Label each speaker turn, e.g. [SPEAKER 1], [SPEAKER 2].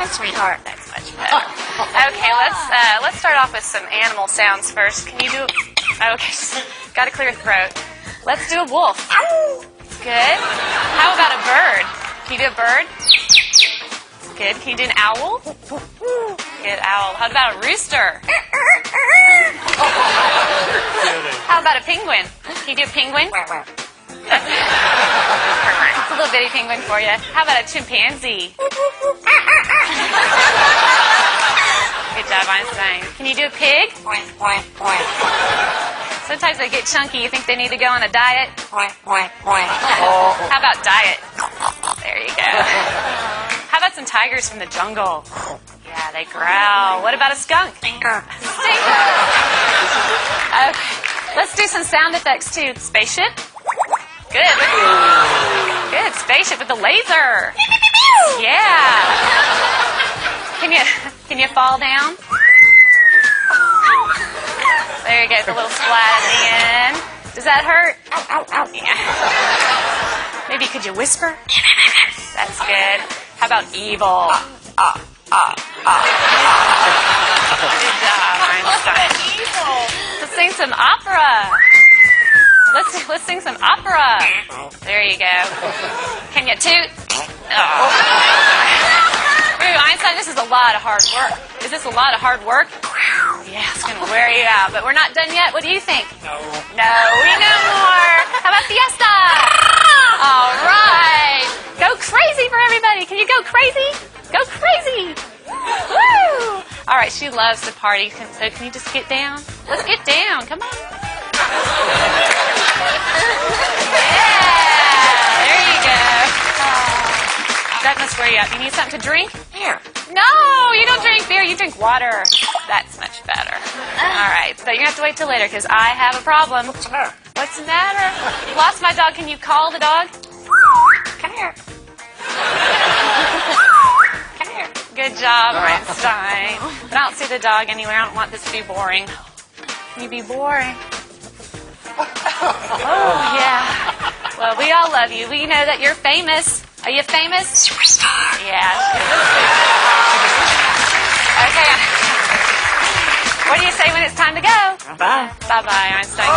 [SPEAKER 1] Sweetheart. That's much better. Okay, let's start off with some animal sounds first. Can you do? Okay, got to clear your throat. Let's do a wolf. Good. How about a bird? Can you do a bird? Good. Can you do an owl? Good, owl. How about a rooster? How about a penguin? Can you do a penguin? It's a little bitty penguin for you. How about a chimpanzee? Good job, Einstein. Can you do a pig? Sometimes they get chunky. You think they need to go on a diet? How about diet? There you go. How about some tigers from the jungle? Yeah, they growl. What about a skunk? Stinker. Okay. Let's do some sound effects too. Spaceship. Good. Good. Spaceship with the laser. Yeah. Can you fall down? There you go. It's a little splat at the end. Does that hurt? Yeah. Maybe could you whisper? That's good. How about evil? Good job, Einstein. Let's sing some opera. Let's sing some opera. There you go. Can you toot? Oh. Ooh, Einstein, this is a lot of hard work. Is this a lot of hard work? Yeah, it's going to wear you out. But we're not done yet. What do you think? No, we know more. How about fiesta? All right. Go crazy for everybody. Can you go crazy? Go crazy. Woo! All right, she loves to party. So can you just get down? Let's get down. Come on. Yeah, there you go. That must wear you out. You need something to drink? Beer. No, you don't drink beer. You drink water. That's much better. All right, so you're going to have to wait till later because I have a problem. What's the matter? What's the matter? Lost my dog. Can you call the dog? Come here. Come here. Good job, Einstein. But I don't see the dog anywhere. I don't want this to be boring. Can you be boring? Oh, yeah. Well, we all love you. We know that you're famous. Are you famous? Superstar. Yeah. Okay. What do you say when it's time to go? Bye-bye. Bye-bye, Einstein.